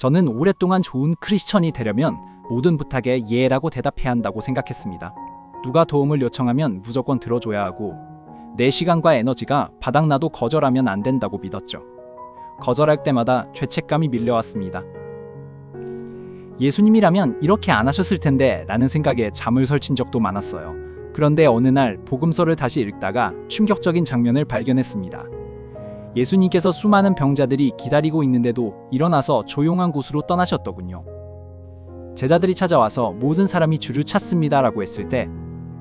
저는 오랫동안 좋은 크리스천이 되려면 모든 부탁에 예라고 대답해야 한다고 생각했습니다. 누가 도움을 요청하면 무조건 들어줘야 하고 내 시간과 에너지가 바닥나도 거절하면 안 된다고 믿었죠. 거절할 때마다 죄책감이 밀려왔습니다. 예수님이라면 이렇게 안 하셨을 텐데 라는 생각에 잠을 설친 적도 많았어요. 그런데 어느 날 복음서를 다시 읽다가 충격적인 장면을 발견했습니다. 예수님께서 수많은 병자들이 기다리고 있는데도 일어나서 조용한 곳으로 떠나셨더군요. 제자들이 찾아와서 모든 사람이 주를 찾습니다 라고 했을 때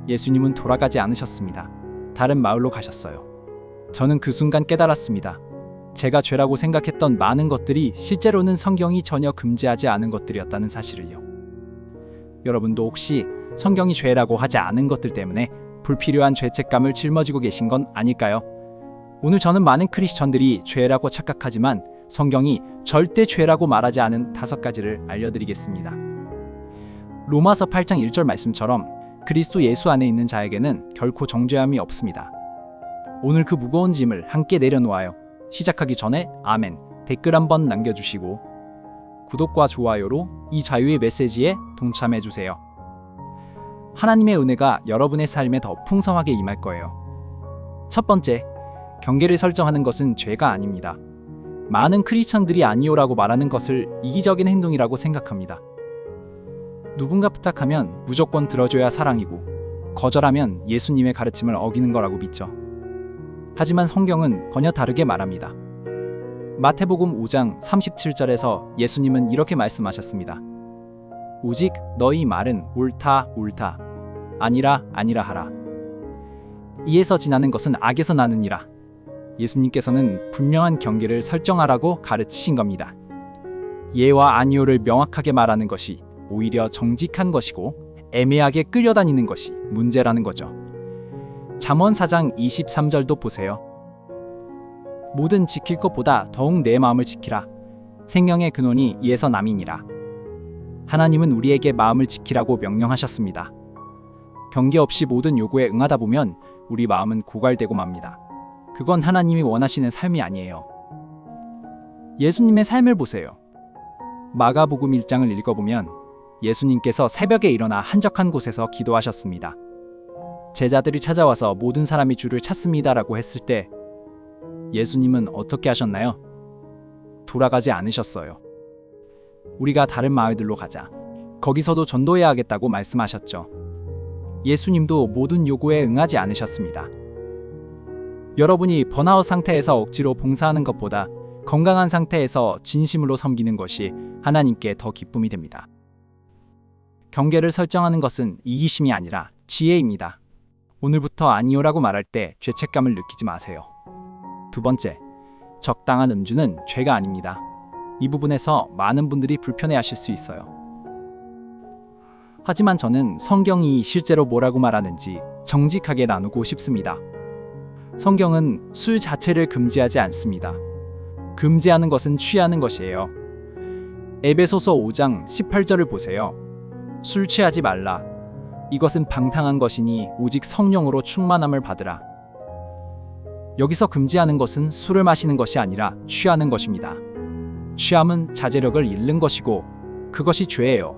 예수님은 돌아가지 않으셨습니다. 다른 마을로 가셨어요. 저는 그 순간 깨달았습니다. 제가 죄라고 생각했던 많은 것들이 실제로는 성경이 전혀 금지하지 않은 것들이었다는 사실을요. 여러분도 혹시 성경이 죄라고 하지 않은 것들 때문에 불필요한 죄책감을 짊어지고 계신 건 아닐까요? 오늘 저는 많은 크리스천들이 죄라고 착각하지만 성경이 절대 죄라고 말하지 않은 5가지를 알려드리겠습니다. 로마서 8장 1절 말씀처럼 그리스도 예수 안에 있는 자에게는 결코 정죄함이 없습니다. 오늘 그 무거운 짐을 함께 내려놓아요. 시작하기 전에 아멘 댓글 한번 남겨주시고 구독과 좋아요로 이 자유의 메시지에 동참해주세요. 하나님의 은혜가 여러분의 삶에 더 풍성하게 임할 거예요. 첫 번째, 경계를 설정하는 것은 죄가 아닙니다. 많은 크리스천들이 아니오라고 말하는 것을 이기적인 행동이라고 생각합니다. 누군가 부탁하면 무조건 들어줘야 사랑이고 거절하면 예수님의 가르침을 어기는 거라고 믿죠. 하지만 성경은 전혀 다르게 말합니다. 마태복음 5장 37절에서 예수님은 이렇게 말씀하셨습니다. 오직 너희 말은 옳다 옳다 아니라 아니라 하라. 이에서 지나는 것은 악에서 나느니라. 예수님께서는 분명한 경계를 설정하라고 가르치신 겁니다. 예와 아니오를 명확하게 말하는 것이 오히려 정직한 것이고 애매하게 끌려다니는 것이 문제라는 거죠. 잠언 4장 23절도 보세요. 뭐든 지킬 것보다 더욱 내 마음을 지키라. 생명의 근원이 이에서 남이니라. 하나님은 우리에게 마음을 지키라고 명령하셨습니다. 경계 없이 모든 요구에 응하다 보면 우리 마음은 고갈되고 맙니다. 그건 하나님이 원하시는 삶이 아니에요. 예수님의 삶을 보세요. 마가복음 1장을 읽어보면 예수님께서 새벽에 일어나 한적한 곳에서 기도하셨습니다. 제자들이 찾아와서 모든 사람이 주를 찾습니다라고 했을 때 예수님은 어떻게 하셨나요? 돌아가지 않으셨어요. 우리가 다른 마을들로 가자. 거기서도 전도해야 하겠다고 말씀하셨죠. 예수님도 모든 요구에 응하지 않으셨습니다. 여러분이 번아웃 상태에서 억지로 봉사하는 것보다 건강한 상태에서 진심으로 섬기는 것이 하나님께 더 기쁨이 됩니다. 경계를 설정하는 것은 이기심이 아니라 지혜입니다. 오늘부터 아니오라고 말할 때 죄책감을 느끼지 마세요. 두 번째, 적당한 음주는 죄가 아닙니다. 이 부분에서 많은 분들이 불편해하실 수 있어요. 하지만 저는 성경이 실제로 뭐라고 말하는지 정직하게 나누고 싶습니다. 성경은 술 자체를 금지하지 않습니다. 금지하는 것은 취하는 것이에요. 에베소서 5장 18절을 보세요. 술 취하지 말라. 이것은 방탕한 것이니 오직 성령으로 충만함을 받으라. 여기서 금지하는 것은 술을 마시는 것이 아니라 취하는 것입니다. 취함은 자제력을 잃는 것이고 그것이 죄예요.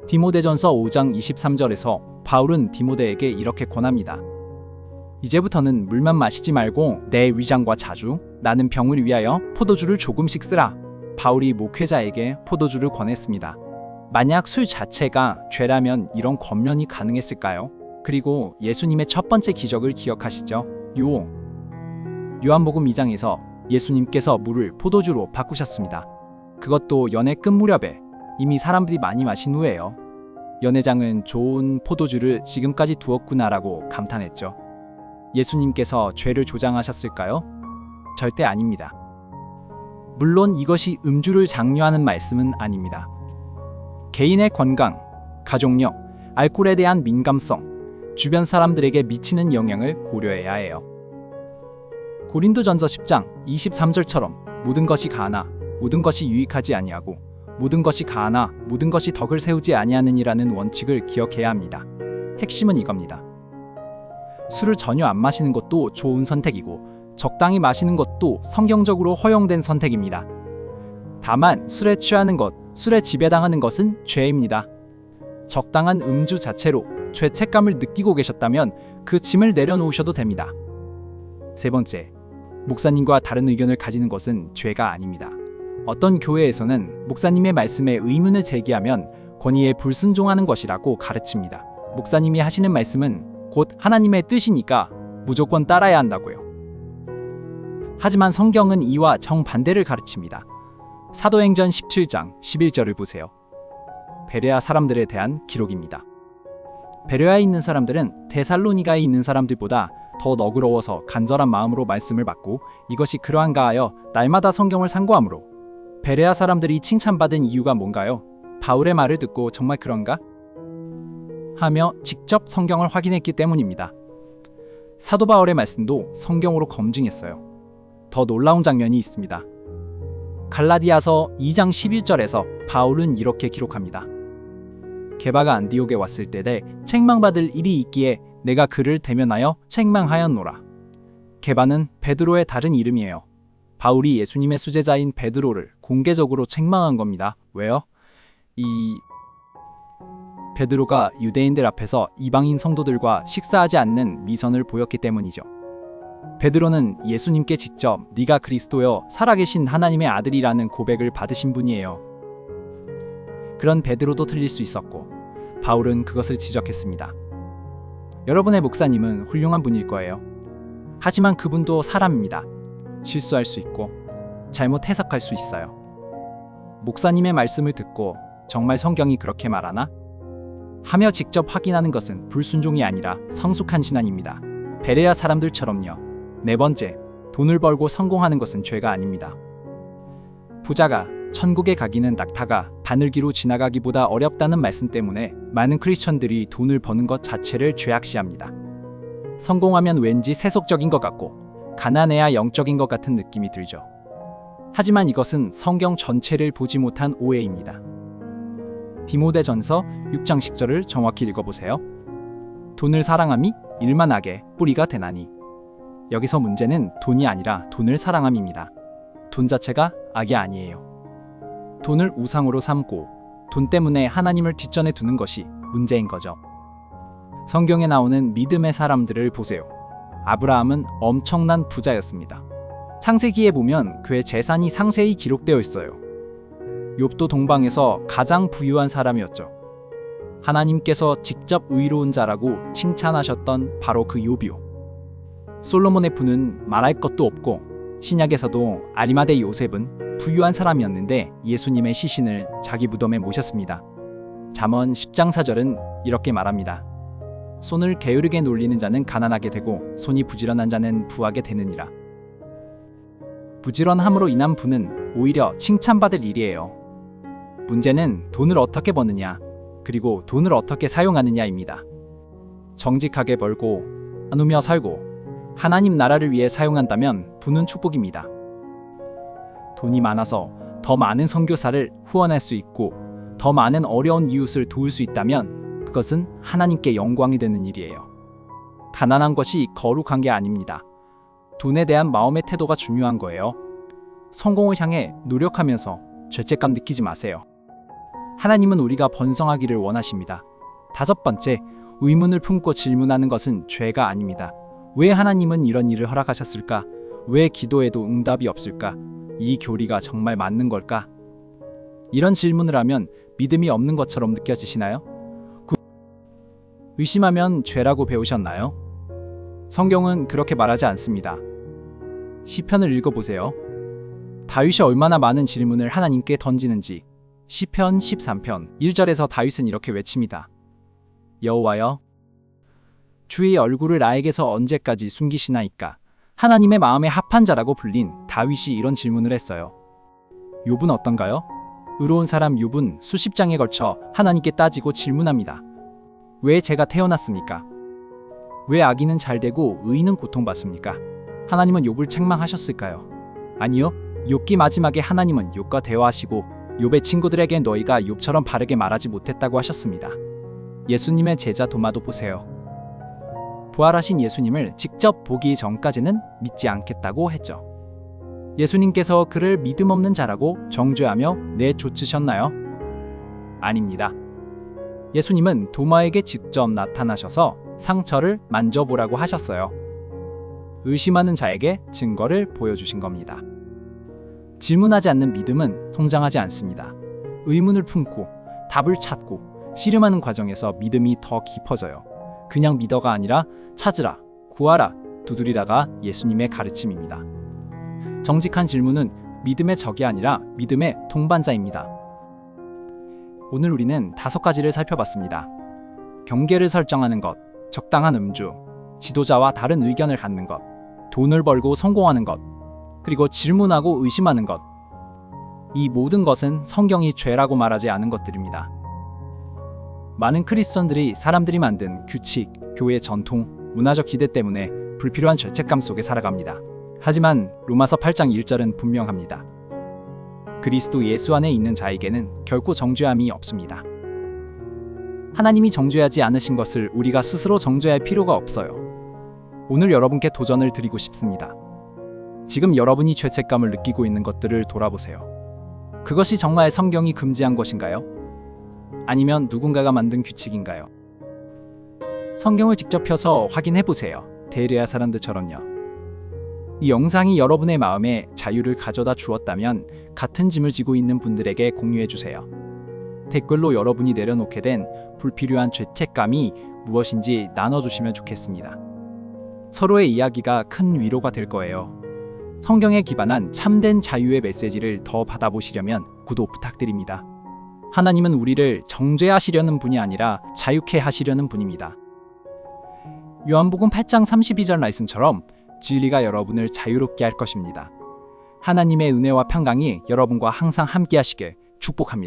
디모데전서 5장 23절에서 바울은 디모데에게 이렇게 권합니다. 이제부터는 물만 마시지 말고 내 위장과 자주, 나는 병을 위하여 포도주를 조금씩 쓰라. 바울이 목회자에게 포도주를 권했습니다. 만약 술 자체가 죄라면 이런 권면이 가능했을까요? 그리고 예수님의 첫 번째 기적을 기억하시죠? 요한복음 2장에서 예수님께서 물을 포도주로 바꾸셨습니다. 그것도 연회 끝 무렵에 이미 사람들이 많이 마신 후에요. 연회장은 좋은 포도주를 지금까지 두었구나라고 감탄했죠. 예수님께서 죄를 조장하셨을까요? 절대 아닙니다. 물론 이것이 음주를 장려하는 말씀은 아닙니다. 개인의 건강, 가족력, 알코올에 대한 민감성, 주변 사람들에게 미치는 영향을 고려해야 해요. 고린도전서 10장 23절처럼 모든 것이 가하나 모든 것이 유익하지 아니하고 모든 것이 가하나 모든 것이 덕을 세우지 아니하느니라는 원칙을 기억해야 합니다. 핵심은 이겁니다. 술을 전혀 안 마시는 것도 좋은 선택이고 적당히 마시는 것도 성경적으로 허용된 선택입니다. 다만 술에 취하는 것, 술에 지배당하는 것은 죄입니다. 적당한 음주 자체로 죄책감을 느끼고 계셨다면 그 짐을 내려놓으셔도 됩니다. 세 번째, 목사님과 다른 의견을 가지는 것은 죄가 아닙니다. 어떤 교회에서는 목사님의 말씀에 의문을 제기하면 권위에 불순종하는 것이라고 가르칩니다. 목사님이 하시는 말씀은 곧 하나님의 뜻이니까 무조건 따라야 한다고요. 하지만 성경은 이와 정반대를 가르칩니다. 사도행전 17장 11절을 보세요. 베레아 사람들에 대한 기록입니다. 베레아에 있는 사람들은 데살로니가에 있는 사람들보다 더 너그러워서 간절한 마음으로 말씀을 받고 이것이 그러한가 하여 날마다 성경을 상고하므로 베레아 사람들이 칭찬받은 이유가 뭔가요? 바울의 말을 듣고 정말 그런가? 하며 직접 성경을 확인했기 때문입니다. 사도 바울의 말씀도 성경으로 검증했어요. 더 놀라운 장면이 있습니다. 갈라디아서 2장 11절에서 바울은 이렇게 기록합니다. 게바가 안디옥에 왔을 때에 책망받을 일이 있기에 내가 그를 대면하여 책망하였노라. 게바는 베드로의 다른 이름이에요. 바울이 예수님의 수제자인 베드로를 공개적으로 책망한 겁니다. 왜요? 베드로가 유대인들 앞에서 이방인 성도들과 식사하지 않는 미선을 보였기 때문이죠. 베드로는 예수님께 직접 네가 그리스도여 살아계신 하나님의 아들이라는 고백을 받으신 분이에요. 그런 베드로도 틀릴 수 있었고 바울은 그것을 지적했습니다. 여러분의 목사님은 훌륭한 분일 거예요. 하지만 그분도 사람입니다. 실수할 수 있고 잘못 해석할 수 있어요. 목사님의 말씀을 듣고 정말 성경이 그렇게 말하나? 하며 직접 확인하는 것은 불순종이 아니라 성숙한 신앙입니다. 베레아 사람들처럼요. 네 번째, 돈을 벌고 성공하는 것은 죄가 아닙니다. 부자가 천국에 가기는 낙타가 바늘기로 지나가기보다 어렵다는 말씀 때문에 많은 크리스천들이 돈을 버는 것 자체를 죄악시합니다. 성공하면 왠지 세속적인 것 같고 가난해야 영적인 것 같은 느낌이 들죠. 하지만 이것은 성경 전체를 보지 못한 오해입니다. 디모데전서 6장 10절을 정확히 읽어보세요. 돈을 사랑함이 일만 악의 뿌리가 되나니. 여기서 문제는 돈이 아니라 돈을 사랑함입니다. 돈 자체가 악이 아니에요. 돈을 우상으로 삼고 돈 때문에 하나님을 뒷전에 두는 것이 문제인 거죠. 성경에 나오는 믿음의 사람들을 보세요. 아브라함은 엄청난 부자였습니다. 창세기에 보면 그의 재산이 상세히 기록되어 있어요. 욥도 동방에서 가장 부유한 사람이었죠. 하나님께서 직접 의로운 자라고 칭찬하셨던 바로 그 욥이요. 솔로몬의 부는 말할 것도 없고 신약에서도 아리마대 요셉은 부유한 사람이었는데 예수님의 시신을 자기 무덤에 모셨습니다. 잠언 10장 4절은 이렇게 말합니다. 손을 게으르게 놀리는 자는 가난하게 되고 손이 부지런한 자는 부하게 되느니라. 부지런함으로 인한 부는 오히려 칭찬받을 일이에요. 문제는 돈을 어떻게 버느냐, 그리고 돈을 어떻게 사용하느냐입니다. 정직하게 벌고 나누며 살고 하나님 나라를 위해 사용한다면 부는 축복입니다. 돈이 많아서 더 많은 선교사를 후원할 수 있고 더 많은 어려운 이웃을 도울 수 있다면 그것은 하나님께 영광이 되는 일이에요. 가난한 것이 거룩한 게 아닙니다. 돈에 대한 마음의 태도가 중요한 거예요. 성공을 향해 노력하면서 죄책감 느끼지 마세요. 하나님은 우리가 번성하기를 원하십니다. 다섯 번째, 의문을 품고 질문하는 것은 죄가 아닙니다. 왜 하나님은 이런 일을 허락하셨을까? 왜 기도해도 응답이 없을까? 이 교리가 정말 맞는 걸까? 이런 질문을 하면 믿음이 없는 것처럼 느껴지시나요? 의심하면 죄라고 배우셨나요? 성경은 그렇게 말하지 않습니다. 시편을 읽어보세요. 다윗이 얼마나 많은 질문을 하나님께 던지는지. 시편 13편 1절에서 다윗은 이렇게 외칩니다. 여호와여, 주의 얼굴을 나에게서 언제까지 숨기시나이까? 하나님의 마음에 합한 자라고 불린 다윗이 이런 질문을 했어요. 욥은 어떤가요? 의로운 사람 욥은 수십 장에 걸쳐 하나님께 따지고 질문합니다. 왜 제가 태어났습니까? 왜 악인은 잘 되고 의인은 고통받습니까? 하나님은 욥을 책망하셨을까요? 아니요. 욥기 마지막에 하나님은 욥과 대화하시고 욥의 친구들에게 너희가 욥처럼 바르게 말하지 못했다고 하셨습니다. 예수님의 제자 도마도 보세요. 부활하신 예수님을 직접 보기 전까지는 믿지 않겠다고 했죠. 예수님께서 그를 믿음 없는 자라고 정죄하며 내쫓으셨나요? 아닙니다. 예수님은 도마에게 직접 나타나셔서 상처를 만져보라고 하셨어요. 의심하는 자에게 증거를 보여주신 겁니다. 질문하지 않는 믿음은 성장하지 않습니다. 의문을 품고 답을 찾고 씨름하는 과정에서 믿음이 더 깊어져요. 그냥 믿어가 아니라 찾으라, 구하라, 두드리라가 예수님의 가르침입니다. 정직한 질문은 믿음의 적이 아니라 믿음의 동반자입니다. 오늘 우리는 5가지를 살펴봤습니다. 경계를 설정하는 것, 적당한 음주, 지도자와 다른 의견을 갖는 것, 돈을 벌고 성공하는 것, 그리고 질문하고 의심하는 것. 이 모든 것은 성경이 죄라고 말하지 않은 것들입니다. 많은 크리스천들이 사람들이 만든 규칙, 교회 전통, 문화적 기대 때문에 불필요한 죄책감 속에 살아갑니다. 하지만 로마서 8장 1절은 분명합니다. 그리스도 예수 안에 있는 자에게는 결코 정죄함이 없습니다. 하나님이 정죄하지 않으신 것을 우리가 스스로 정죄할 필요가 없어요. 오늘 여러분께 도전을 드리고 싶습니다. 지금 여러분이 죄책감을 느끼고 있는 것들을 돌아보세요. 그것이 정말 성경이 금지한 것인가요? 아니면 누군가가 만든 규칙인가요? 성경을 직접 펴서 확인해 보세요. 데레아 사람들처럼요. 이 영상이 여러분의 마음에 자유를 가져다 주었다면 같은 짐을 지고 있는 분들에게 공유해 주세요. 댓글로 여러분이 내려놓게 된 불필요한 죄책감이 무엇인지 나눠주시면 좋겠습니다. 서로의 이야기가 큰 위로가 될 거예요. 성경에 기반한 참된 자유의 메시지를 더 받아보시려면 구독 부탁드립니다. 하나님은 우리를 정죄하시려는 분이 아니라 자유케 하시려는 분입니다. 요한복음 8장 32절 말씀처럼 진리가 여러분을 자유롭게 할 것입니다. 하나님의 은혜와 평강이 여러분과 항상 함께 하시길 축복합니다.